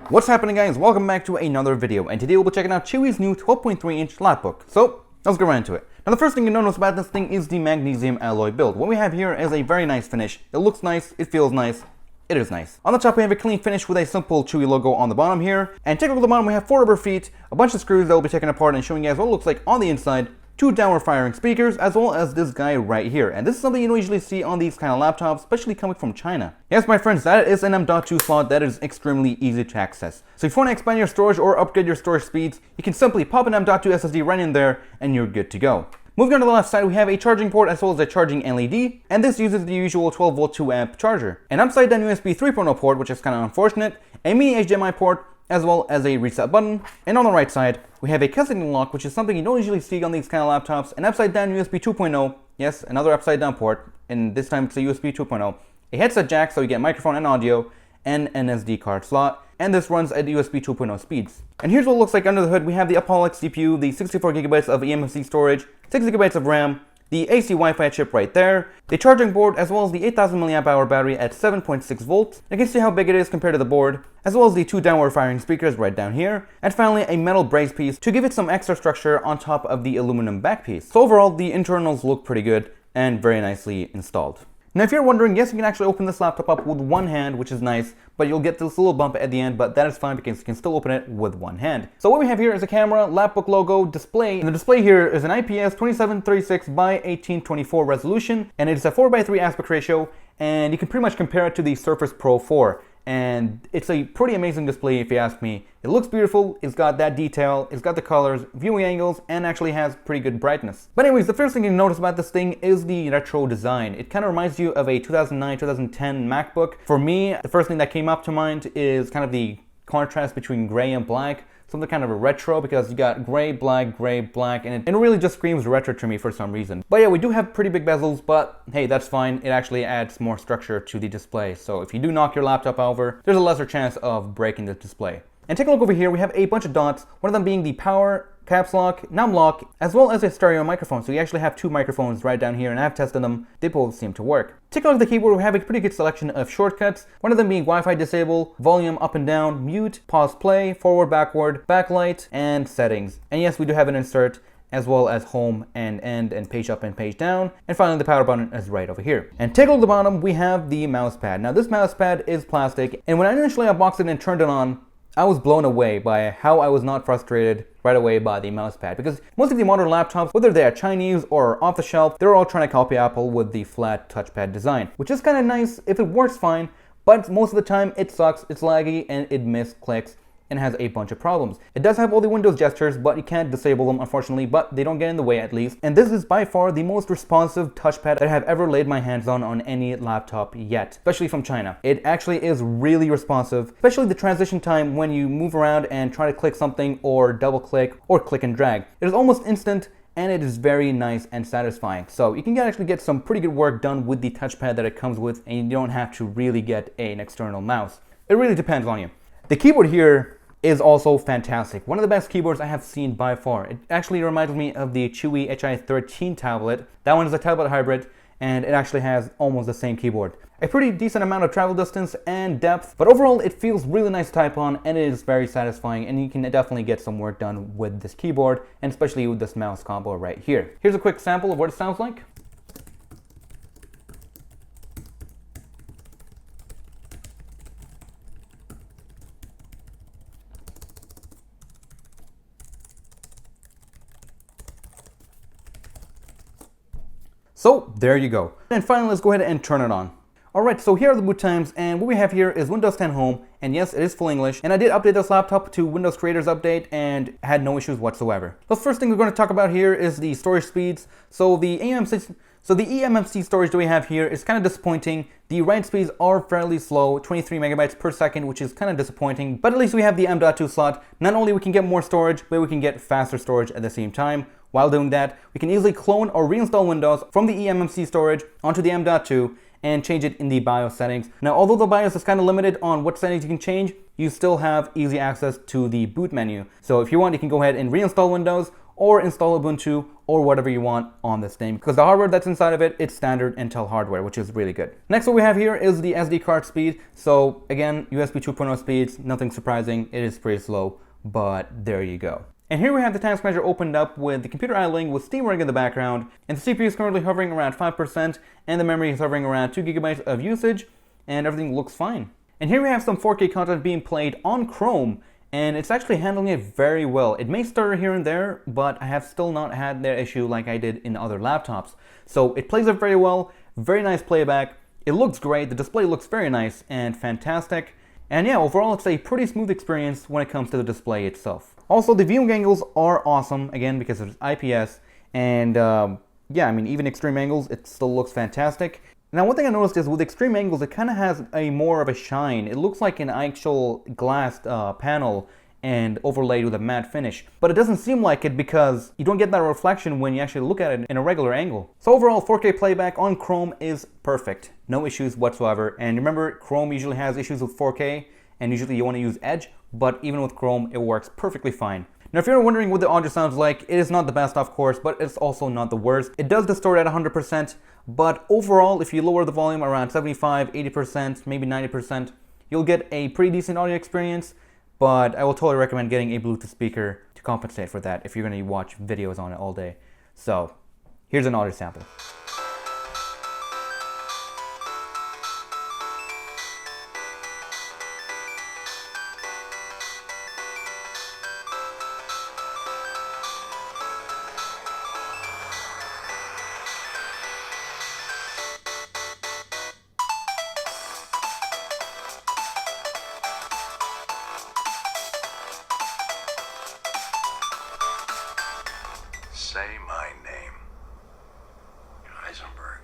What's happening, guys? Welcome back to another video, and today we'll be checking out Chuwi's new 12.3-inch lapbook. So let's get right into it. Now the first thing you notice about this thing is the magnesium alloy build. What we have here is a very nice finish. It looks nice, it feels nice, it is nice. On the top we have a clean finish with a simple Chuwi logo on the bottom here. And take a look at the bottom, we have 4 rubber feet, a bunch of screws that we'll be taking apart and showing you guys what it looks like on the inside, 2 downward firing speakers, as well as this guy right here. And this is something you don't usually see on these kind of laptops, especially coming from China. Yes, my friends, that is an M.2 slot that is extremely easy to access. So if you want to expand your storage or upgrade your storage speeds, you can simply pop an M.2 SSD right in there and you're good to go. Moving on to the left side, we have a charging port as well as a charging LED, and this uses the usual 12-volt 2-amp charger. An upside down USB 3.0 port, which is kind of unfortunate, a mini HDMI port, as well as a reset button. And on the right side, we have a custody lock, which is something you don't usually see on these kind of laptops, an upside down USB 2.0, yes, another upside down port, and this time it's a USB 2.0, a headset jack so you get microphone and audio, and an SD card slot, and this runs at USB 2.0 speeds. And here's what it looks like under the hood. We have the Apollo CPU, the 64GB of eMMC storage, 6GB of RAM, the AC Wi-Fi chip right there, the charging board, as well as the 8000 mAh battery at 7.6 volts. You can see how big it is compared to the board, as well as the 2 downward firing speakers right down here, and finally a metal brace piece to give it some extra structure on top of the aluminum back piece. So overall, the internals look pretty good and very nicely installed. Now if you're wondering, yes, you can actually open this laptop up with one hand, which is nice, but you'll get this little bump at the end, but that is fine because you can still open it with one hand. So what we have here is a camera, lapbook logo, display, and the display here is an IPS 2736 by 1824 resolution, and it's a 4:3 aspect ratio, and you can pretty much compare it to the Surface Pro 4. And it's a pretty amazing display if you ask me. It looks beautiful, it's got that detail, it's got the colors, viewing angles, and actually has pretty good brightness. But anyways, the first thing you notice about this thing is the retro design. It kind of reminds you of a 2009-2010 MacBook. For me, the first thing that came up to mind is kind of the contrast between gray and black. Something kind of a retro, because you got gray, black, and it really just screams retro to me for some reason. But yeah, we do have pretty big bezels, but hey, that's fine. It actually adds more structure to the display. So if you do knock your laptop over, there's a lesser chance of breaking the display. And take a look over here, we have a bunch of dots, one of them being the power, caps lock, num lock, as well as a stereo microphone. So you actually have 2 microphones right down here, and I've tested them. They both seem to work. Take a look at the keyboard. We have a pretty good selection of shortcuts, one of them being Wi-Fi disable, volume up and down, mute, pause play, forward, backward, backlight, and settings. And yes, we do have an insert, as well as home and end and page up and page down. And finally, the power button is right over here. And take a look at the bottom, we have the mouse pad. Now this mouse pad is plastic, and when I initially unboxed it and turned it on, I was blown away by how I was not frustrated right away by the mouse pad, because most of the modern laptops, whether they are Chinese or off the shelf, they're all trying to copy Apple with the flat touchpad design, which is kind of nice if it works fine, but most of the time it sucks, it's laggy, and it misclicks and has a bunch of problems. It does have all the Windows gestures, but you can't disable them, unfortunately, but they don't get in the way at least. And this is by far the most responsive touchpad that I have ever laid my hands on any laptop yet, especially from China. It actually is really responsive, especially the transition time when you move around and try to click something or double click or click and drag. It is almost instant, and it is very nice and satisfying. So you can actually get some pretty good work done with the touchpad that it comes with, and you don't have to really get an external mouse. It really depends on you. The keyboard here is also fantastic. One of the best keyboards I have seen by far. It actually reminds me of the Chuwi Hi13 tablet. That one is a tablet hybrid, and it actually has almost the same keyboard. A pretty decent amount of travel distance and depth, but overall it feels really nice to type on, and it is very satisfying, and you can definitely get some work done with this keyboard, and especially with this mouse combo right here. Here's a quick sample of what it sounds like. So there you go. And finally, let's go ahead and turn it on. Alright, so here are the boot times, and what we have here is Windows 10 Home, and yes, it is full English, and I did update this laptop to Windows Creators Update and had no issues whatsoever. The first thing we're going to talk about here is the storage speeds. So the eMMC storage that we have here is kind of disappointing. The write speeds are fairly slow, 23 megabytes per second, which is kind of disappointing, but at least we have the M.2 slot. Not only we can get more storage, but we can get faster storage at the same time. While doing that, we can easily clone or reinstall Windows from the eMMC storage onto the M.2 and change it in the BIOS settings. Now, although the BIOS is kind of limited on what settings you can change, you still have easy access to the boot menu. So if you want, you can go ahead and reinstall Windows, or install Ubuntu or whatever you want on this thing, because the hardware that's inside of it, it's standard Intel hardware, which is really good. Next, what we have here is the SD card speed. So again, USB 2.0 speeds, nothing surprising. It is pretty slow, but there you go. And here we have the task manager opened up with the computer idling with Steam running in the background, and the CPU is currently hovering around 5%, and the memory is hovering around 2 gigabytes of usage, and everything looks fine. And here we have some 4K content being played on Chrome, and it's actually handling it very well. It may stutter here and there, but I have still not had that issue like I did in other laptops. So it plays it very well, very nice playback, it looks great, the display looks very nice and fantastic. And yeah, overall it's a pretty smooth experience when it comes to the display itself. Also, the viewing angles are awesome, again, because it's IPS, and yeah, I mean, even extreme angles, it still looks fantastic. Now, one thing I noticed is with extreme angles, it kind of has a more of a shine. It looks like an actual glass panel and overlaid with a matte finish, but it doesn't seem like it because you don't get that reflection when you actually look at it in a regular angle. So overall, 4K playback on Chrome is perfect. No issues whatsoever. And remember, Chrome usually has issues with 4K, and usually you want to use Edge, but even with Chrome, it works perfectly fine. Now, if you're wondering what the audio sounds like, it is not the best, of course, but it's also not the worst. It does distort at 100%, but overall, if you lower the volume around 75, 80%, maybe 90%, you'll get a pretty decent audio experience, but I will totally recommend getting a Bluetooth speaker to compensate for that if you're going to watch videos on it all day. So, here's an audio sample. Say my name. Heisenberg.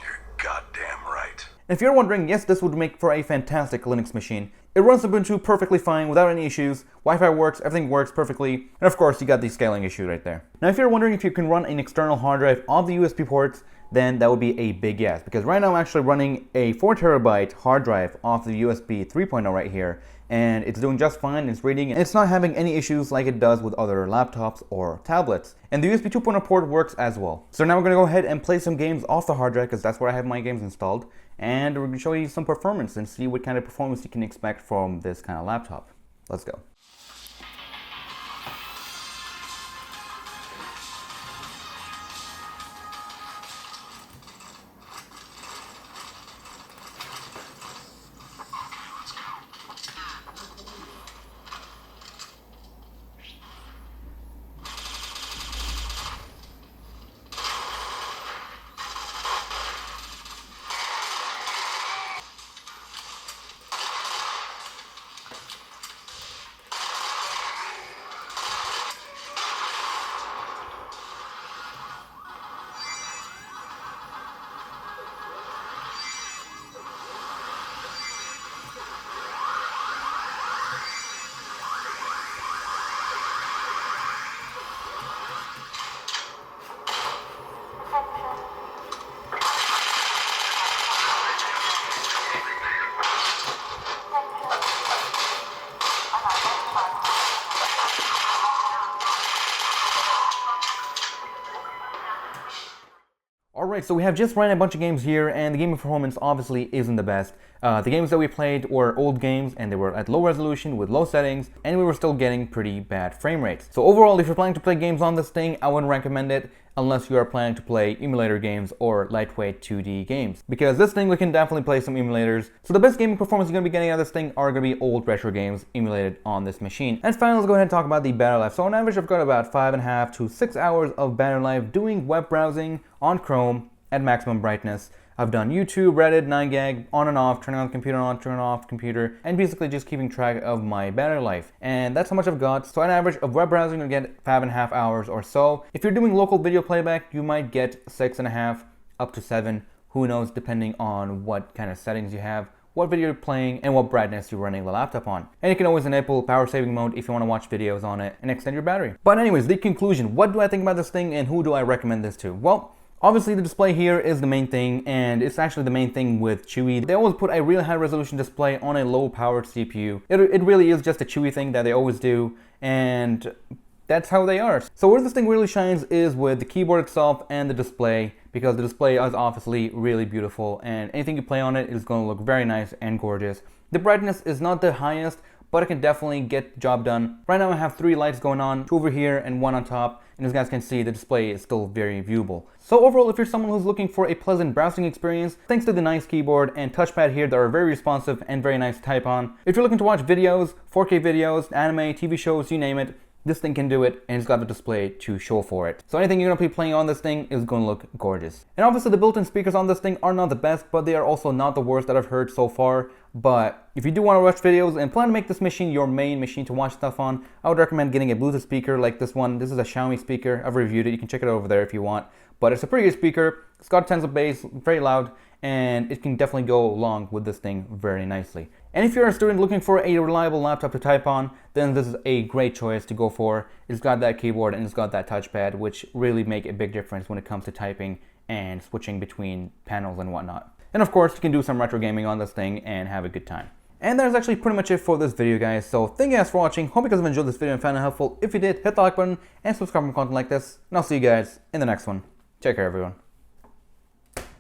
You're goddamn right. If you're wondering, yes, this would make for a fantastic Linux machine. It runs Ubuntu perfectly fine without any issues. Wi-Fi works, everything works perfectly. And of course, you got the scaling issue right there. Now, if you're wondering if you can run an external hard drive off the USB ports, then that would be a big yes. Because right now I'm actually running a 4 terabyte hard drive off the USB 3.0 right here. And it's doing just fine, it's reading, and it's not having any issues like it does with other laptops or tablets. And the USB 2.0 port works as well. So now we're going to go ahead and play some games off the hard drive, because that's where I have my games installed. And we're going to show you some performance and see what kind of performance you can expect from this kind of laptop. Let's go. Alright, so we have just ran a bunch of games here, and the gaming performance obviously isn't the best. The games that we played were old games, and they were at low resolution with low settings, and we were still getting pretty bad frame rates. So overall, if you're planning to play games on this thing, I wouldn't recommend it unless you are planning to play emulator games or lightweight 2D games. Because this thing, we can definitely play some emulators. So the best gaming performance you're going to be getting out of this thing are going to be old retro games emulated on this machine. And finally, let's go ahead and talk about the battery life. So on average, I've got about 5.5 to 6 hours of battery life doing web browsing on Chrome at maximum brightness. I've done YouTube, Reddit, 9gag, on and off, turning on the computer on, turning off the computer, and basically just keeping track of my battery life. And that's how much I've got. So on average of web browsing, you'll get 5.5 hours or so. If you're doing local video playback, you might get 6.5 up to 7. Who knows, depending on what kind of settings you have, what video you're playing, and what brightness you're running the laptop on. And you can always enable power saving mode if you want to watch videos on it and extend your battery. But anyways, the conclusion, what do I think about this thing and who do I recommend this to? Well, obviously the display here is the main thing, and it's actually the main thing with Chuwi. They always put a really high resolution display on a low powered CPU. It really is just a Chuwi thing that they always do, and that's how they are. So where this thing really shines is with the keyboard itself and the display, because the display is obviously really beautiful and anything you play on it is going to look very nice and gorgeous. The brightness is not the highest, but it can definitely get the job done. Right now I have 3 lights going on, 2 over here and 1 on top, and as you guys can see, the display is still very viewable. So overall, if you're someone who's looking for a pleasant browsing experience, thanks to the nice keyboard and touchpad here that are very responsive and very nice to type on. If you're looking to watch videos, 4K videos, anime, TV shows, you name it, this thing can do it, and it's got the display to show for it. So anything you're going to be playing on this thing is going to look gorgeous. And obviously the built-in speakers on this thing are not the best, but they are also not the worst that I've heard so far. But if you do want to watch videos and plan to make this machine your main machine to watch stuff on, I would recommend getting a Bluetooth speaker like this one. This is a Xiaomi speaker. I've reviewed it. You can check it over there if you want. But it's a pretty good speaker. It's got tons of bass, very loud, and it can definitely go along with this thing very nicely. And if you're a student looking for a reliable laptop to type on, then this is a great choice to go for. It's got that keyboard and it's got that touchpad, which really make a big difference when it comes to typing and switching between panels and whatnot. And of course, you can do some retro gaming on this thing and have a good time. And that's actually pretty much it for this video, guys. So thank you guys for watching. Hope you guys have enjoyed this video and found it helpful. If you did, hit the like button and subscribe for content like this. And I'll see you guys in the next one. Take care, everyone.